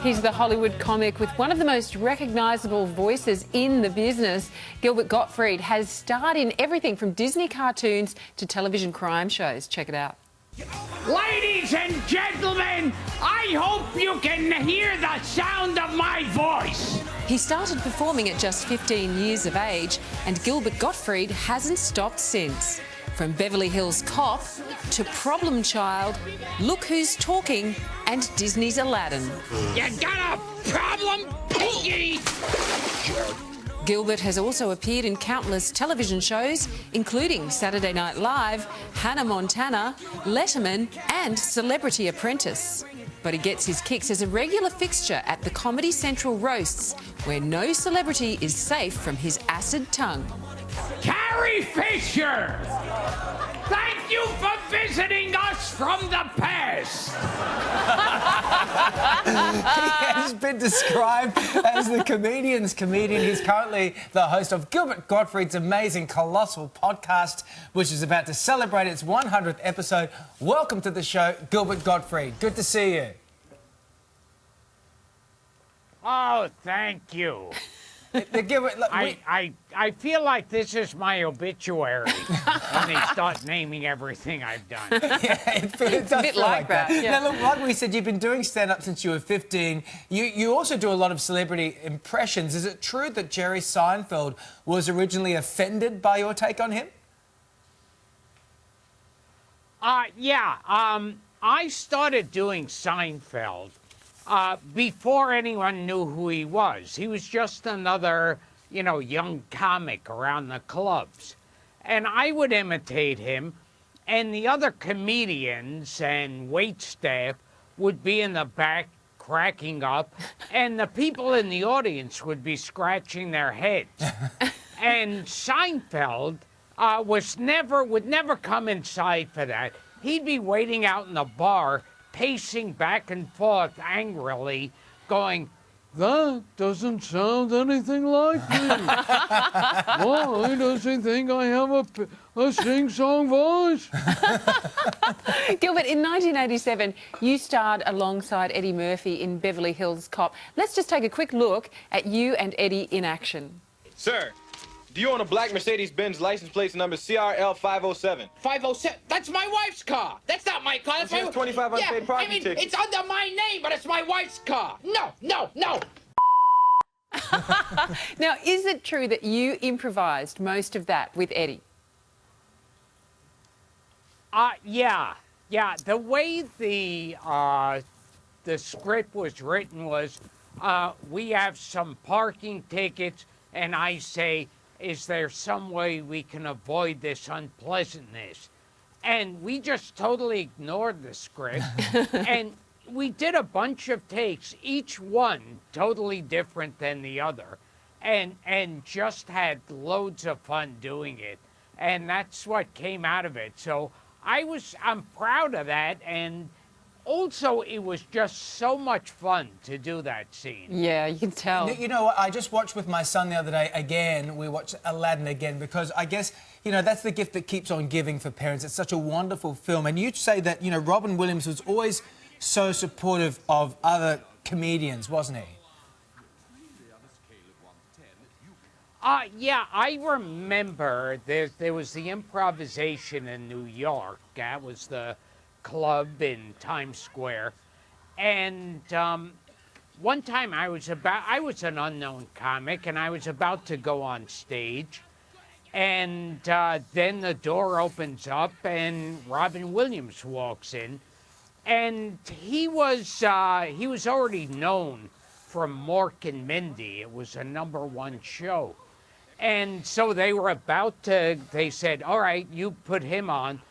He's the Hollywood comic with one of the most recognisable voices in the business. Gilbert Gottfried has starred in everything from Disney cartoons to television crime shows. Check it out. Ladies and gentlemen, I hope you can hear the sound of my voice. He started performing at just 15 years of age, and Gilbert Gottfried hasn't stopped since. From Beverly Hills Cop to Problem Child, Look Who's Talking, and Disney's Aladdin. You got a problem, piggy? Gilbert has also appeared in countless television shows, including Saturday Night Live, Hannah Montana, Letterman, and Celebrity Apprentice. But he gets his kicks as a regular fixture at the Comedy Central roasts, where no celebrity is safe from his acid tongue. Carrie Fisher! Thank you for visiting us from the past! He has been described as the comedian's comedian. He's currently the host of Gilbert Gottfried's amazing Colossal podcast, which is about to celebrate its 100th episode. Welcome to the show, Gilbert Gottfried. Good to see you. Oh, thank you. Gilbert, look, I feel like this is my obituary when they start naming everything I've done. Yeah, it does a bit feel like that. Yeah. Now, look, like we said, you've been doing stand-up since you were 15. You also do a lot of celebrity impressions. Is it true that Jerry Seinfeld was originally offended by your take on him? Yeah. I started doing Seinfeld before anyone knew who he was. He was just another, young comic around the clubs. And I would imitate him, and the other comedians and waitstaff would be in the back cracking up, and the people in the audience would be scratching their heads. And Seinfeld would never come inside for that. He'd be waiting out in the bar, pacing back and forth angrily, going, "That doesn't sound anything like me. Why does he think I have a sing-song voice?" Gilbert, in 1987, you starred alongside Eddie Murphy in Beverly Hills Cop. Let's just take a quick look at you and Eddie in action. Sir, do you own a black Mercedes-Benz license plate number CRL 507? 507? That's my wife's car. That's not my car. That's She has 25 unpaid parking tickets. It's under my name, but it's my wife's car. No. Now, is it true that you improvised most of that with Eddie? Yeah. The way the script was written was, we have some parking tickets, and I say, is there some way we can avoid this unpleasantness? And we just totally ignored the script. And we did a bunch of takes, each one totally different than the other, and just had loads of fun doing it. And that's what came out of it. So I'm proud of that. And also, it was just so much fun to do that scene. Yeah, you can tell. You know what? I just watched with my son the other day again. We watched Aladdin again because I guess, that's the gift that keeps on giving for parents. It's such a wonderful film. And you'd say that, Robin Williams was always so supportive of other comedians, wasn't he? Yeah, I remember there was the improvisation in New York. That was the club in Times Square, and one time I was an unknown comic, and I was about to go on stage, and then the door opens up and Robin Williams walks in, and he was already known from Mork and Mindy. It was a #1 show, and so they said, all right, you put him on,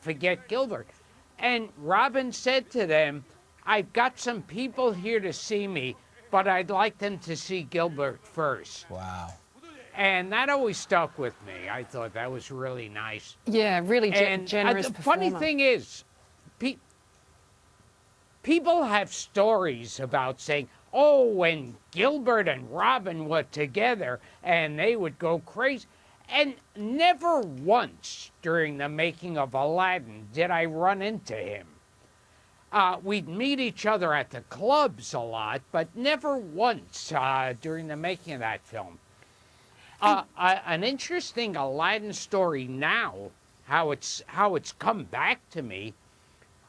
forget Gilbert. And Robin said to them, I've got some people here to see me, but I'd like them to see Gilbert first. Wow. And that always stuck with me. I thought that was really nice. Yeah, really generous the performer. funny thing is, people have stories about saying, oh, when Gilbert and Robin were together and they would go crazy. And never once during the making of Aladdin did I run into him. we'd meet each other at the clubs a lot, but never once during the making of that film. An interesting Aladdin story now, how it's come back to me,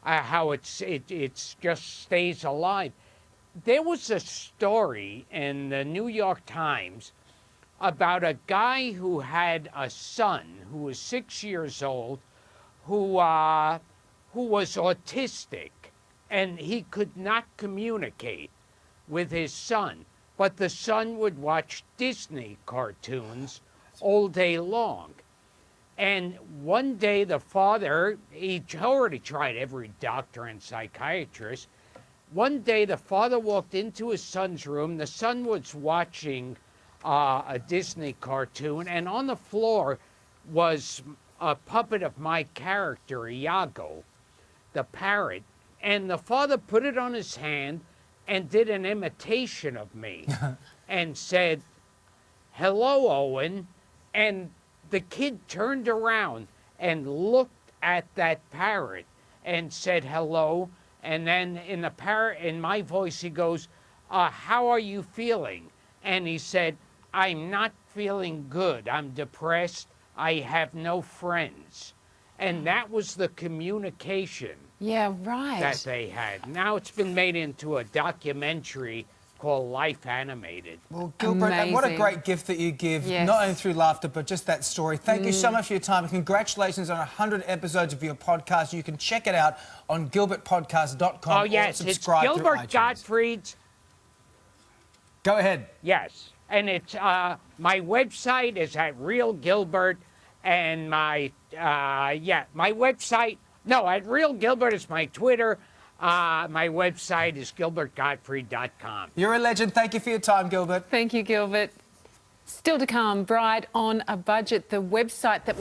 how it's just stays alive. There was a story in the New York Times about a guy who had a son who was 6 years old, who was autistic, and he could not communicate with his son. But the son would watch Disney cartoons all day long. And one day the father, he already tried every doctor and psychiatrist. One day the father walked into his son's room. The son was watching a Disney cartoon, and on the floor was a puppet of my character, Iago, the parrot. And the father put it on his hand and did an imitation of me and said, "Hello, Owen." And the kid turned around and looked at that parrot and said hello. And then in my voice, he goes, "How are you feeling?" And he said, "I'm not feeling good. I'm depressed. I have no friends." And that was the communication that they had. Now it's been made into a documentary called Life Animated. Well, Gilbert, what a great gift that you give, not only through laughter, but just that story. Thank you so much for your time, and congratulations on 100 episodes of your podcast. You can check it out on gilbertpodcast.com. Oh, yes, or it's subscribe Gilbert Gottfried's. Go ahead. Yes, and it's my website is at Real Gilbert, and my website. No, at Real Gilbert is my Twitter. My website is gilbertgottfried.com. You're a legend. Thank you for your time, Gilbert. Thank you, Gilbert. Still to come, Bride on a Budget, the website that will